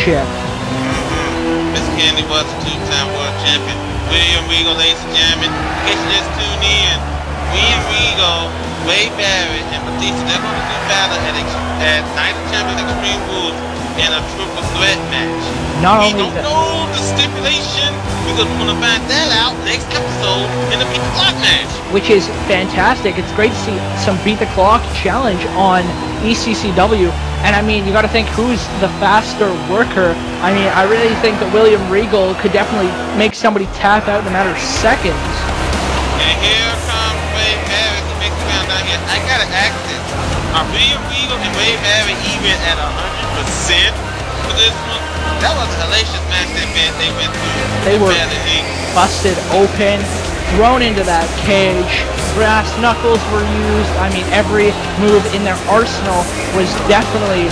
Championship. Mr. Kennedy was a two-time world champion. William Regal, ladies and gentlemen, in case you just tuned in, William Regal, Wade Barrett, and Batista, they're going to do battle at Night of Champions Extreme Rules in a triple threat match. Not we only don't know the stipulation because we're going to find that out next episode in the Beat the Clock match. Which is fantastic. It's great to see some Beat the Clock challenge on ECCW. And I mean, you got to think who's the faster worker. I mean, I really think that William Regal could definitely make somebody tap out in a matter of seconds. And here comes Wade Barrett. He makes me down here. I got to ask this. Are William Regal and Wade Barrett even at 100% for this one? That was a hellacious match they went through. They were busted open, thrown into that cage. Brass knuckles were used. I mean, every move in their arsenal was definitely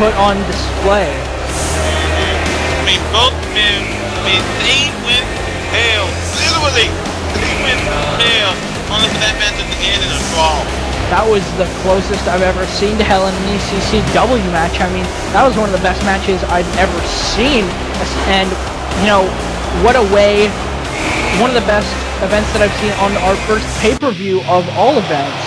put on display. I mean, both men, they went hell. Literally, they went hell. Only for that match at the end in a draw. That was the closest I've ever seen to hell in an ECCW match. I mean, that was one of the best matches I've ever seen. And, you know, what a way, one of the best events that I've seen on our first pay-per-view of all events.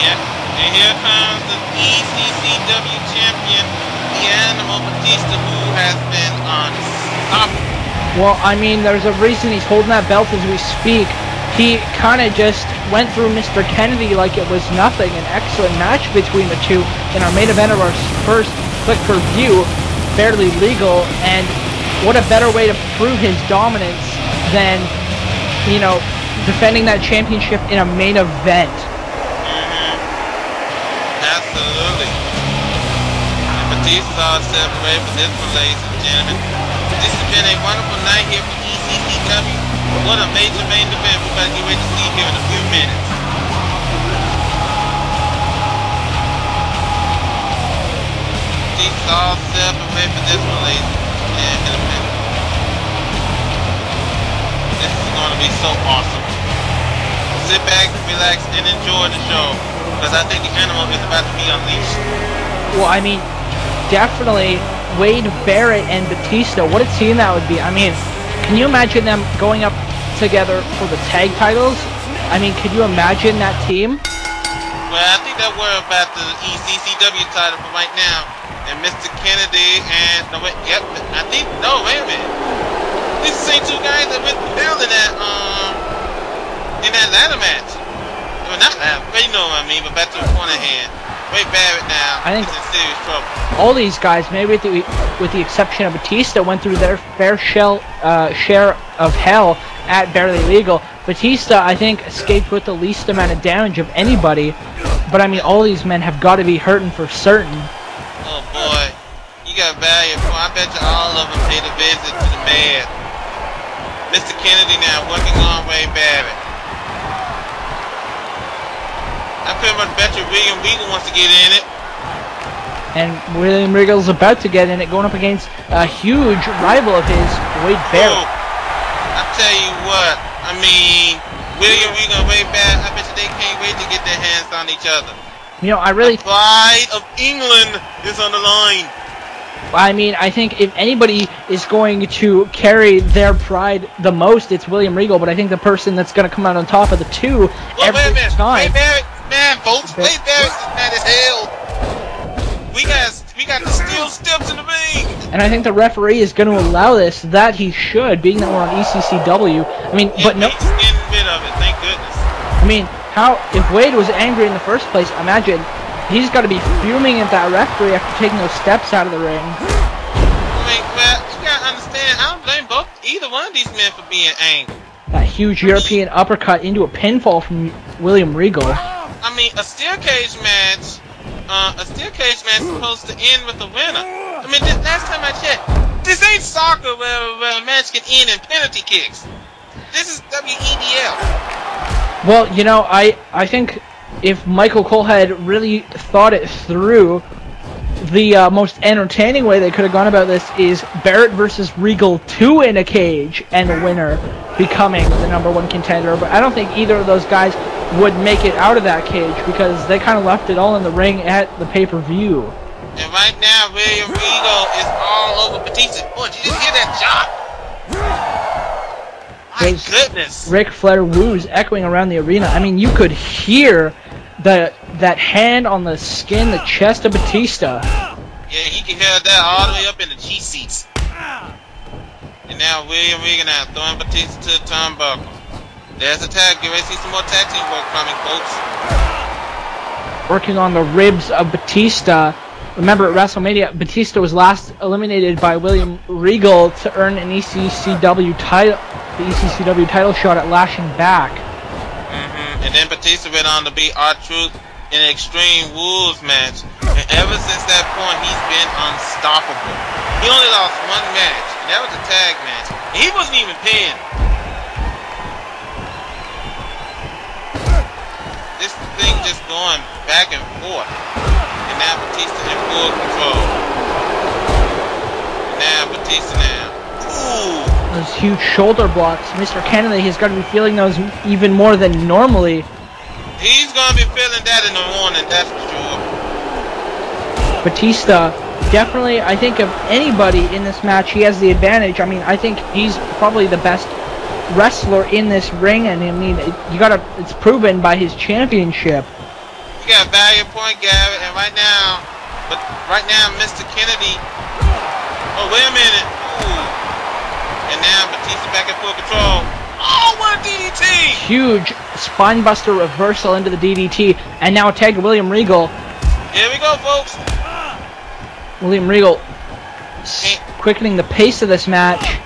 Yeah, and here comes the ECCW champion, the Animal Batista, who has been unstoppable. Well, I mean, there's a reason he's holding that belt as we speak. He kind of just went through Mr. Kennedy like it was nothing. An excellent match between the two in our main event of our first click-per-view, Barely Legal, and what a better way to prove his dominance than, you know, defending that championship in a main event. Absolutely. And Batista separated for this one, ladies and gentlemen. This has been a wonderful night here for ECCW. What a major main event we're about to get ready to see here in a few minutes. Batista all separated for this one, ladies and gentlemen. This is going to be so awesome. Sit back, relax, and enjoy the show, because I think the Animal is about to be unleashed. Well, I mean, definitely Wade Barrett and Batista, what a team that would be. I mean, can you imagine them going up together for the tag titles? I mean, can you imagine that team? Well, I think that we're about the ECCW title for right now. And Mr. Kennedy and... No, wait, yep, I think... No, wait a minute. These are the same two guys that went down in that ladder match. Well, not ladder, but you know what I mean, but back to the corner hand. Wade Barrett now is in serious trouble. All these guys, maybe with the exception of Batista, went through their fair share of hell at Barely Legal. Batista, I think, escaped with the least amount of damage of anybody. But I mean, all these men have got to be hurting for certain. Oh boy, you got value. I bet you all of them paid a visit to the man. Mr. Kennedy now working on Wade Barrett. I pretty much bet you William Regal wants to get in it. And William Regal's about to get in it, going up against a huge rival of his, Wade Barrett. Oh, I tell you what, I mean, William Regal and Wade Barrett, I bet you they can't wait to get their hands on each other. You know, I really... The pride of England is on the line. I mean, I think if anybody is going to carry their pride the most, it's William Regal, but I think the person that's going to come out on top of the two every time... Wade Barrett, man, folks, Wade Barrett is mad as hell. We got the steel steps in the ring. And I think the referee is going to allow this, that he should, being that we're on ECCW. I mean, yeah, but no... He's getting rid of it, thank goodness. I mean, if Wade was angry in the first place, imagine... He's got to be fuming at that referee after taking those steps out of the ring. I mean, well, you gotta understand, I don't blame either one of these men for being angry. That huge European uppercut into a pinfall from William Regal. I mean, a steel cage match is supposed to end with a winner. I mean, last time I checked, this ain't soccer where a match can end in penalty kicks. This is WEDF. Well, you know, I think... If Michael Cole had really thought it through, the most entertaining way they could have gone about this is Barrett versus Regal 2 in a cage, and the winner becoming the #1 contender. But I don't think either of those guys would make it out of that cage because they kind of left it all in the ring at the pay-per-view. And right now, William Regal is all over Batista. Boy, did you hear that shot? My goodness. Ric Flair woos echoing around the arena. I mean, you could hear that hand on the skin, the chest of Batista. Yeah, you can hear that all the way up in the G seats. And now William Regal now throwing Batista to the turnbuckle. There's a tag. Get ready to see some more tag team work coming, folks. Working on the ribs of Batista. Remember at WrestleMania, Batista was last eliminated by William Regal to earn an ECCW title, the ECCW title shot at Lashing Back. And then Batista went on to beat R-Truth in an Extreme Rules match. And ever since that point, he's been unstoppable. He only lost one match, and that was a tag match. And he wasn't even pinned. This thing just going back and forth. And now Batista in full control. And now Batista now. Ooh. Those huge shoulder blocks. Mr. Kennedy has got to be feeling those even more than normally. He's going to be feeling that in the morning, that's for sure. Batista, definitely, I think of anybody in this match, he has the advantage. I mean, I think he's probably the best wrestler in this ring, and I mean, it's proven by his championship. You got a value point, Garrett, and right now, Mr. Kennedy. Oh, wait a minute. Ooh. And now Batista back in full control. Oh, what a DDT! Huge spinebuster reversal into the DDT, and now a tag to William Regal. Here we go, folks. William Regal quickening the pace of this match.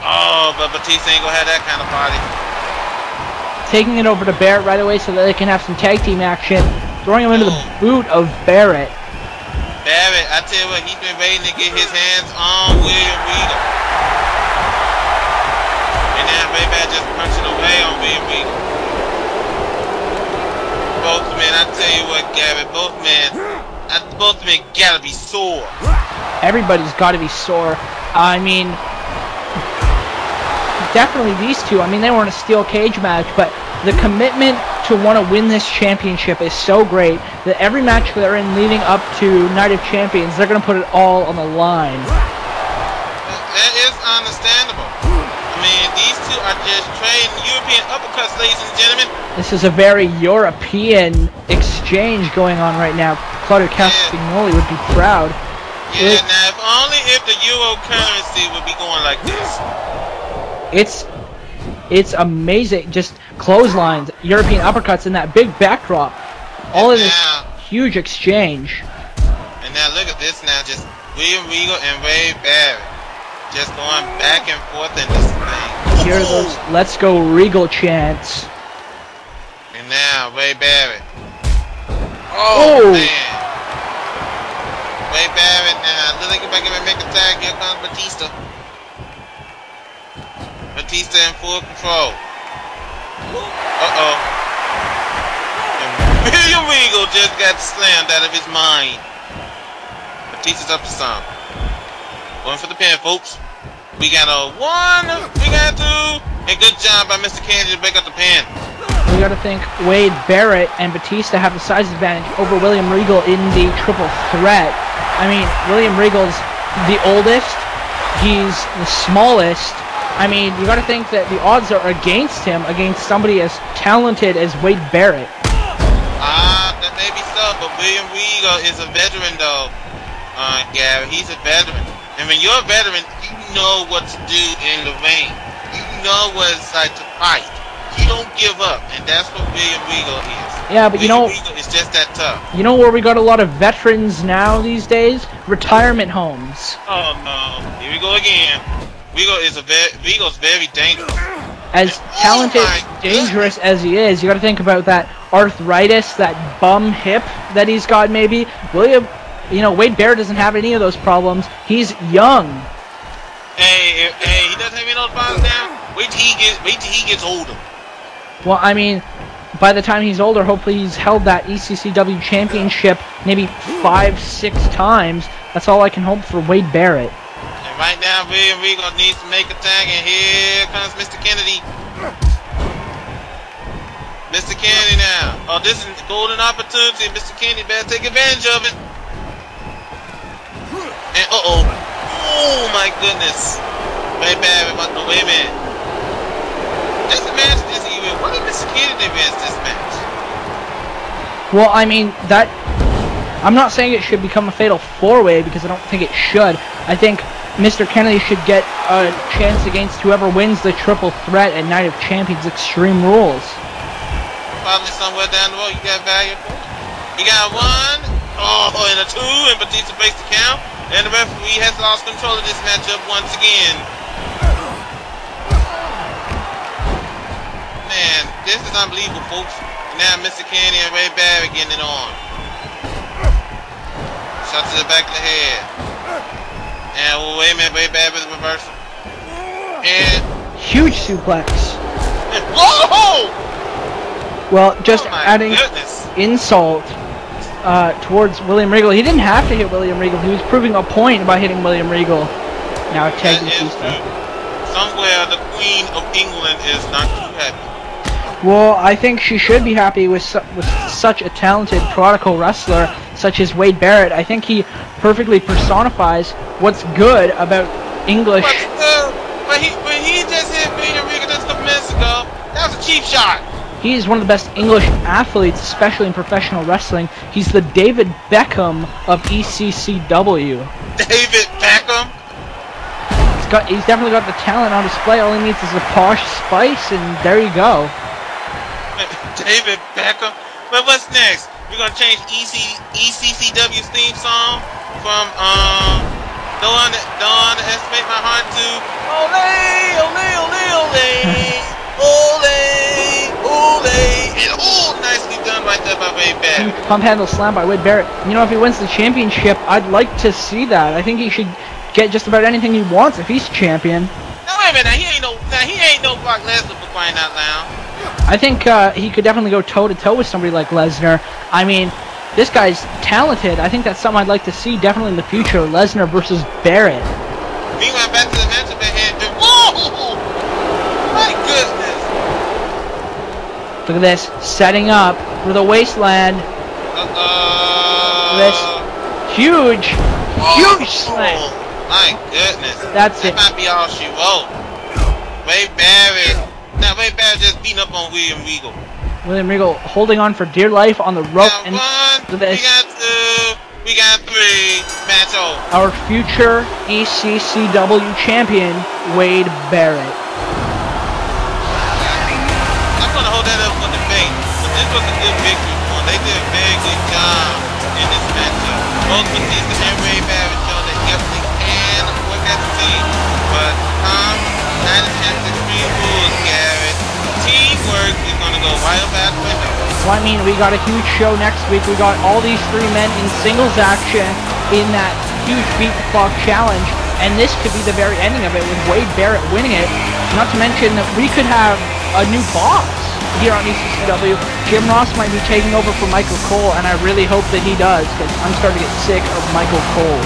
Oh, but Batista ain't gonna have that kind of body. Taking it over to Barrett right away so that they can have some tag team action. Throwing him into the boot of Barrett. Barrett, I tell you what, he's been waiting to get his hands on William Regal. And now Barrett just punching away on William Regal. Both men, I tell you what, Garrett, both men gotta be sore. Everybody's gotta be sore. I mean, definitely these two. I mean, they were in a steel cage match, but the commitment to want to win this championship is so great that every match they're in leading up to Night of Champions, they're going to put it all on the line. That is understandable. I mean, these two are just trading European uppercuts, ladies and gentlemen. This is a very European exchange going on right now. Claudio Castagnoli would be proud. Yeah, now if only if the Euro currency would be going like this. It's amazing. Just clotheslines, European uppercuts, and that big backdrop. All of this huge exchange. And now look at this now, just William Regal and Ray Barrett. Just going back and forth in this thing. Here are those "Let's Go Regal" chants. And now Ray Barrett. Oh man. Ray Barrett now. Look like if I make a tag, here comes Batista. Batista in full control. Uh-oh. And William Regal just got slammed out of his mind. Batista's up to some. Going for the pin, folks. We got a 1, we got a 2, and good job by Mr. Kennedy to break up the pin. We got to think Wade Barrett and Batista have the size advantage over William Regal in the triple threat. I mean, William Regal's the oldest. He's the smallest. I mean, you got to think that the odds are against him, against somebody as talented as Wade Barrett. That may be so, but William Regal is a veteran, though. Gary, he's a veteran. And when you're a veteran, you know what to do in the ring. You know what it's like to fight. You don't give up, and that's what William Regal is. Yeah, but William Regal is just that tough. You know where we got a lot of veterans now these days? Retirement homes. Oh no! Here we go again. Regal's very dangerous. As talented, dangerous as he is, you got to think about that arthritis, that bum hip that he's got. Maybe Wade Barrett doesn't have any of those problems. He's young. Hey, he doesn't have any of those problems now. Wait till he gets older. Well, I mean, by the time he's older, hopefully he's held that ECCW Championship maybe 5-6 times. That's all I can hope for Wade Barrett. And right now, William Regal needs to make a tag, and here comes Mr. Kennedy. Mr. Kennedy now. Oh, this is a golden opportunity. Mr. Kennedy better take advantage of it. And oh my my goodness. Way Barrett, wait a minute. This match is even. What did Mr. Kennedy advance this match? Well, I mean, I'm not saying it should become a fatal 4-way because I don't think it should. I think Mr. Kennedy should get a chance against whoever wins the triple threat at Night of Champions Extreme Rules. Probably somewhere down the road you got valuable. You got 1, and a 2, and Batista breaks the count. And the referee has lost control of this matchup once again. Man, this is unbelievable, folks. Now Mr. Kennedy and Ray Barrett getting it on. Shot to the back of the head. And wait a minute, Ray Barrett with a reversal. And huge suplex. And, whoa! Well, just adding goodness. Insult towards William Regal. He didn't have to hit William Regal. He was proving a point by hitting William Regal. Now tag Batista. Somewhere the Queen of England is not too happy. Well, I think she should be happy with such a talented prodigal wrestler such as Wade Barrett. I think he perfectly personifies what's good about English. But he just hit William Regal just a couple minutes ago. That was a cheap shot. He is one of the best English athletes, especially in professional wrestling. He's the David Beckham of ECCW. David Beckham? He's definitely got the talent on display. All he needs is a posh spice, and there you go. David Beckham? But what's next? We're going to change ECCW's theme song from Don't Underestimate My Heart to Ole, Ole, Ole, Ole. Ole, ole, and nicely done right there by Wade Barrett. Pump handle slam by Wade Barrett. You know, if he wins the championship, I'd like to see that. I think he should get just about anything he wants if he's champion. Now wait a minute, he ain't no Brock Lesnar for crying out loud. I think he could definitely go toe to toe with somebody like Lesnar. I mean, this guy's talented. I think that's something I'd like to see definitely in the future. Lesnar versus Barrett. Meanwhile, back to the matchup at hand. Whoa! My goodness. Look at this, setting up for the wasteland. This huge slam. My goodness. That's it. That might be all she wrote. Wade Barrett. Now Wade Barrett just beating up on William Regal. William Regal holding on for dear life on the rope. Now and one, we got 2, we got 3, match over. Our future ECCW champion, Wade Barrett. Hold that up for debate, but this was a good victory for them. They did a very good job in this matchup. Both Batista and Ray Barrett showed that yes, they can work as a team. But come Night of Champions Extreme Rules, Garrett, teamwork is going to go right up out the window. Well, I mean, we got a huge show next week. We got all these 3 men in singles action in that huge beat the clock challenge. And this could be the very ending of it with Wade Barrett winning it. Not to mention that we could have a new boss here on ECCW. Jim Ross might be taking over for Michael Cole, and I really hope that he does, because I'm starting to get sick of Michael Cole.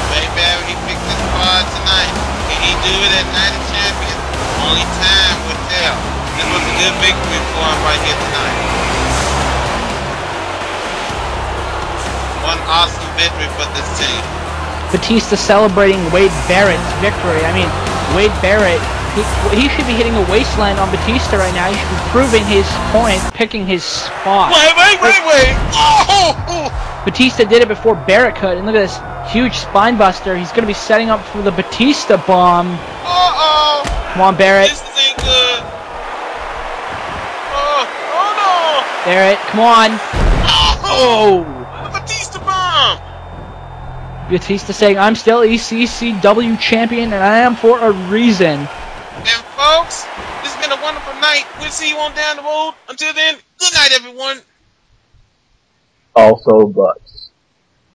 Wade Barrett, he picked his squad tonight. Can he do it at Night of Champions? Only time will tell. This was a good victory for him right here tonight. One awesome victory for this team. Batista celebrating Wade Barrett's victory. I mean, Wade Barrett, he should be hitting a wasteland on Batista right now. He should be proving his point, picking his spot. Wait! Oh! Batista did it before Barrett could, and look at this huge spine buster. He's going to be setting up for the Batista bomb. Uh-oh! Come on, Barrett. This ain't good. Oh no! Barrett, come on. Oh! The Batista bomb! Batista saying, I'm still ECCW champion, and I am for a reason. And folks, this has been a wonderful night. We'll see you on down the road. Until then, good night, everyone. Also, but.